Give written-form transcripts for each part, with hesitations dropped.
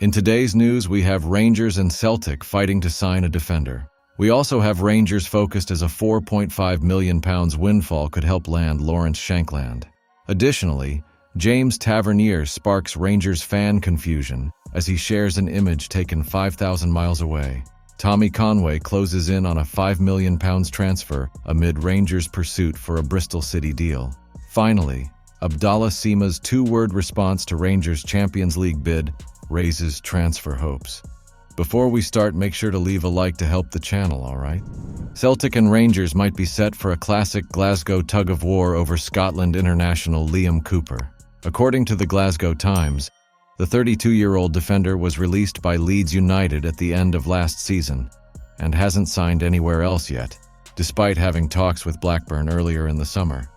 In today's news, we have Rangers and Celtic fighting to sign a defender. We also have Rangers focused as a £4.5 million windfall could help land Lawrence Shankland. Additionally, James Tavernier sparks Rangers fan confusion as he shares an image taken 5,000 miles away. Tommy Conway closes in on a £5 million transfer amid Rangers' pursuit for a Bristol City deal. Finally, Abdallah Sema's two-word response to Rangers' Champions League bid raises transfer hopes. Before we start, make sure to leave a like to help the channel, alright? Celtic and Rangers might be set for a classic Glasgow tug-of-war over Scotland international Liam Cooper. According to the Glasgow Times, the 32-year-old defender was released by Leeds United at the end of last season and hasn't signed anywhere else yet, despite having talks with Blackburn earlier in the summer.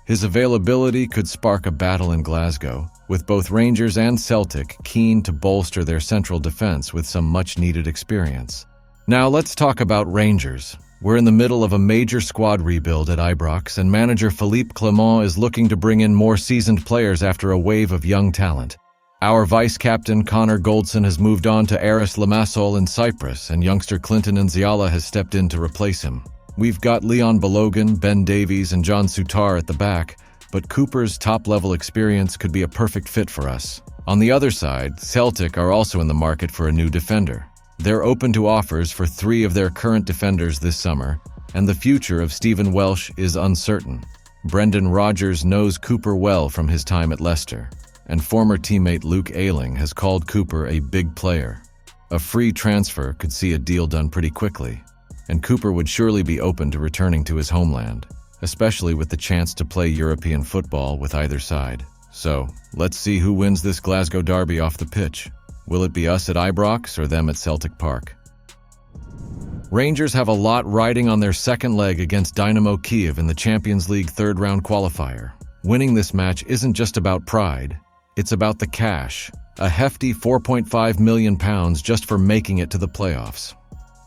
His availability could spark a battle in Glasgow, with both Rangers and Celtic keen to bolster their central defense with some much-needed experience. Now let's talk about Rangers. We're in the middle of a major squad rebuild at Ibrox, and manager Philippe Clement is looking to bring in more seasoned players after a wave of young talent. Our vice-captain Connor Goldson has moved on to Aris Limassol in Cyprus, and youngster Clinton Nziala has stepped in to replace him. We've got Leon Balogun, Ben Davies, and John Sutar at the back, but Cooper's top-level experience could be a perfect fit for us. On the other side, Celtic are also in the market for a new defender. They're open to offers for 3 of their current defenders this summer, and the future of Stephen Welsh is uncertain. Brendan Rodgers knows Cooper well from his time at Leicester, and former teammate Luke Ayling has called Cooper a big player. A free transfer could see a deal done pretty quickly, and Cooper would surely be open to returning to his homeland, especially with the chance to play European football with either side. So, let's see who wins this Glasgow derby off the pitch. Will it be us at Ibrox or them at Celtic Park? Rangers have a lot riding on their second leg against Dynamo Kyiv in the Champions League third-round qualifier. Winning this match isn't just about pride, it's about the cash, a hefty £4.5 million just for making it to the playoffs.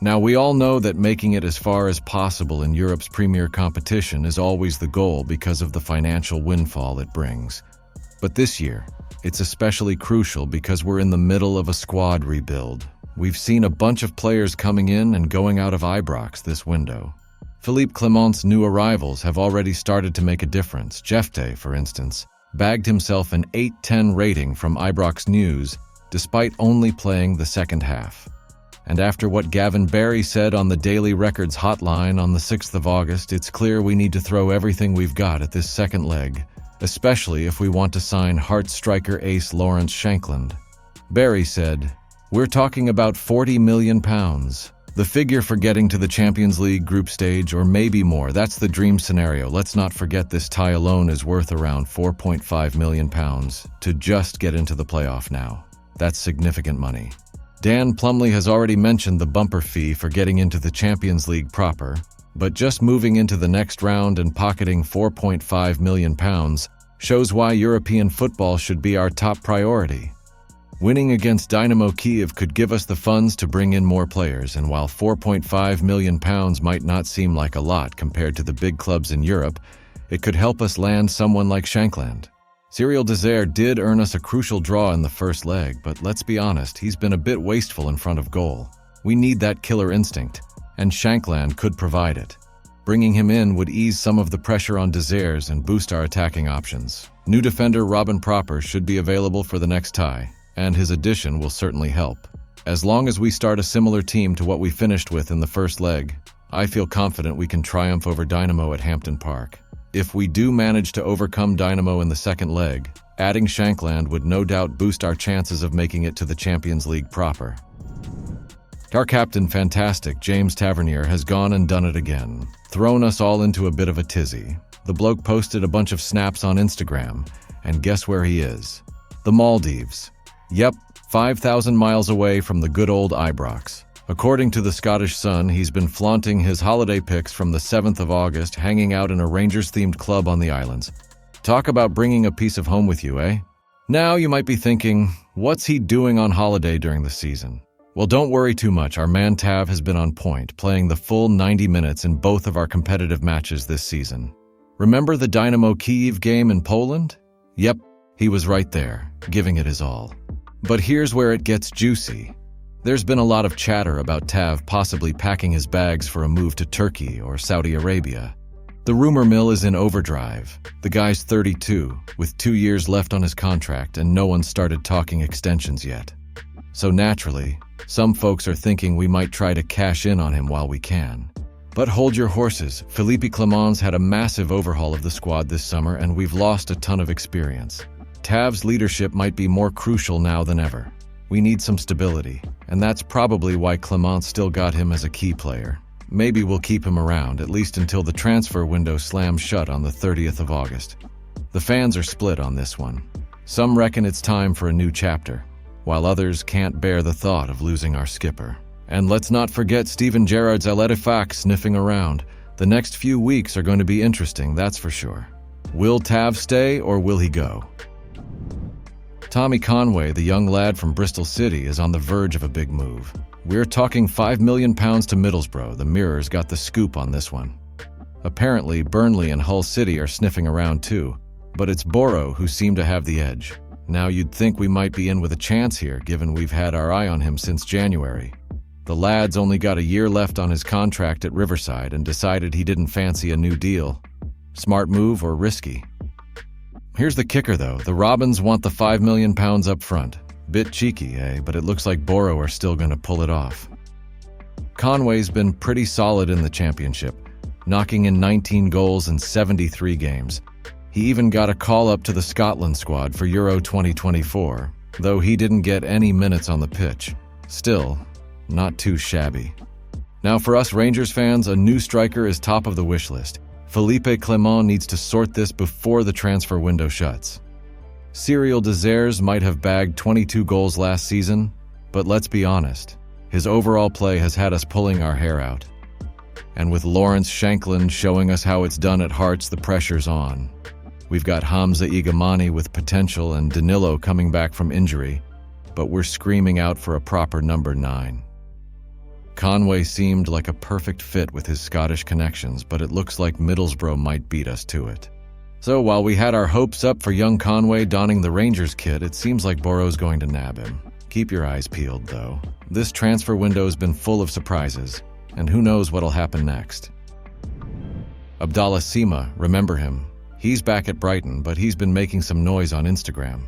Now, we all know that making it as far as possible in Europe's premier competition is always the goal because of the financial windfall it brings. But this year, it's especially crucial because we're in the middle of a squad rebuild. We've seen a bunch of players coming in and going out of Ibrox this window. Philippe Clement's new arrivals have already started to make a difference. Jefte, for instance, bagged himself an 8/10 rating from Ibrox News, despite only playing the second half. And after what Gavin Barry said on the Daily Records hotline on the 6th of August, it's clear we need to throw everything we've got at this second leg, especially if we want to sign Hearts striker ace Lawrence Shankland. Barry said, "We're talking about £40 million. The figure for getting to the Champions League group stage, or maybe more. That's the dream scenario. Let's not forget this tie alone is worth around £4.5 million to just get into the playoff now. That's significant money." Dan Plumley has already mentioned the bumper fee for getting into the Champions League proper, but just moving into the next round and pocketing £4.5 million shows why European football should be our top priority. Winning against Dynamo Kyiv could give us the funds to bring in more players, and while £4.5 million might not seem like a lot compared to the big clubs in Europe, it could help us land someone like Shankland. Cyril Desire did earn us a crucial draw in the first leg, but let's be honest, he's been a bit wasteful in front of goal. We need that killer instinct, and Shankland could provide it. Bringing him in would ease some of the pressure on Desires and boost our attacking options. New defender Robin Proper should be available for the next tie, and his addition will certainly help. As long as we start a similar team to what we finished with in the first leg, I feel confident we can triumph over Dynamo at Hampden Park. If we do manage to overcome Dynamo in the second leg, adding Shankland would no doubt boost our chances of making it to the Champions League proper. Our captain, fantastic James Tavernier, has gone and done it again, thrown us all into a bit of a tizzy. The bloke posted a bunch of snaps on Instagram, and guess where he is? The Maldives. Yep, 5,000 miles away from the good old Ibrox. According to the Scottish Sun, he's been flaunting his holiday pics from the 7th of August, hanging out in a Rangers-themed club on the islands. Talk about bringing a piece of home with you, eh? Now you might be thinking, what's he doing on holiday during the season? Well, don't worry too much. Our man Tav has been on point, playing the full 90 minutes in both of our competitive matches this season. Remember the Dynamo Kyiv game in Poland? Yep, he was right there, giving it his all. But here's where it gets juicy. There's been a lot of chatter about Tav possibly packing his bags for a move to Turkey or Saudi Arabia. The rumor mill is in overdrive. The guy's 32, with 2 years left on his contract, and no one started talking extensions yet. So naturally, some folks are thinking we might try to cash in on him while we can. But hold your horses. Philippe Clement's had a massive overhaul of the squad this summer, and we've lost a ton of experience. Tav's leadership might be more crucial now than ever. We need some stability, and that's probably why Clement still got him as a key player. Maybe we'll keep him around, at least until the transfer window slams shut on the 30th of August. The fans are split on this one. Some reckon it's time for a new chapter, while others can't bear the thought of losing our skipper. And let's not forget Steven Gerrard's Aletifac sniffing around. The next few weeks are going to be interesting, that's for sure. Will Tav stay or will he go? Tommy Conway, the young lad from Bristol City, is on the verge of a big move. We're talking £5 million to Middlesbrough. The Mirror's got the scoop on this one. Apparently, Burnley and Hull City are sniffing around too, but it's Boro who seem to have the edge. Now you'd think we might be in with a chance here, given we've had our eye on him since January. The lad's only got a year left on his contract at Riverside and decided he didn't fancy a new deal. Smart move or risky? Here's the kicker though, the Robins want the £5 million up front. Bit cheeky, eh? But it looks like Boro are still going to pull it off. Conway's been pretty solid in the championship, knocking in 19 goals in 73 games. He even got a call-up to the Scotland squad for Euro 2024, though he didn't get any minutes on the pitch. Still, not too shabby. Now for us Rangers fans, a new striker is top of the wish list. Philippe Clement needs to sort this before the transfer window shuts. Cyril Desires might have bagged 22 goals last season, but let's be honest, his overall play has had us pulling our hair out. And with Lawrence Shankland showing us how it's done at Hearts, the pressure's on. We've got Hamza Igamani with potential and Danilo coming back from injury, but we're screaming out for a proper number 9. Conway seemed like a perfect fit with his Scottish connections, but it looks like Middlesbrough might beat us to it. So while we had our hopes up for young Conway donning the Rangers kit, it seems like Boro's going to nab him. Keep your eyes peeled, though. This transfer window's been full of surprises, and who knows what'll happen next. Abdallah Sema, remember him? He's back at Brighton, but he's been making some noise on Instagram.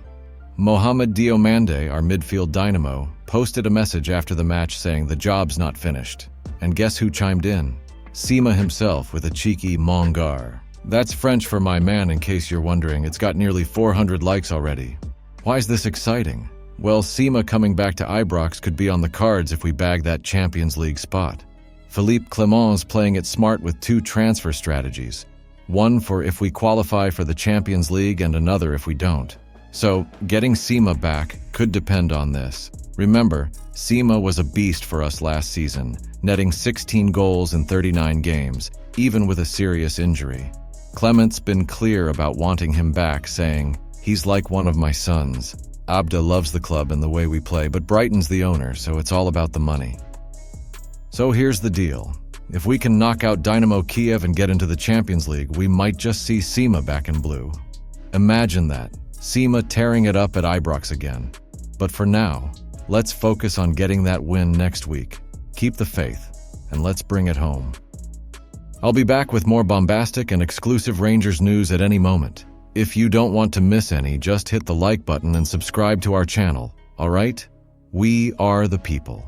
Mohamed Diomande, our midfield dynamo, posted a message after the match saying the job's not finished. And guess who chimed in? Sema himself with a cheeky "mon gar." That's French for my man, in case you're wondering. It's got nearly 400 likes already. Why is this exciting? Well, Sema coming back to Ibrox could be on the cards if we bag that Champions League spot. Philippe Clement's playing it smart with 2 transfer strategies. One for if we qualify for the Champions League and another if we don't. So, getting Sema back could depend on this. Remember, Sema was a beast for us last season, netting 16 goals in 39 games, even with a serious injury. Clement's been clear about wanting him back, saying, "He's like one of my sons. Abda loves the club and the way we play, but Brighton's the owner, so it's all about the money." So here's the deal. If we can knock out Dynamo Kiev and get into the Champions League, we might just see Sema back in blue. Imagine that, Sema tearing it up at Ibrox again. But for now, let's focus on getting that win next week. Keep the faith, and let's bring it home. I'll be back with more bombastic and exclusive Rangers news at any moment. If you don't want to miss any, just hit the like button and subscribe to our channel, alright? We are the people.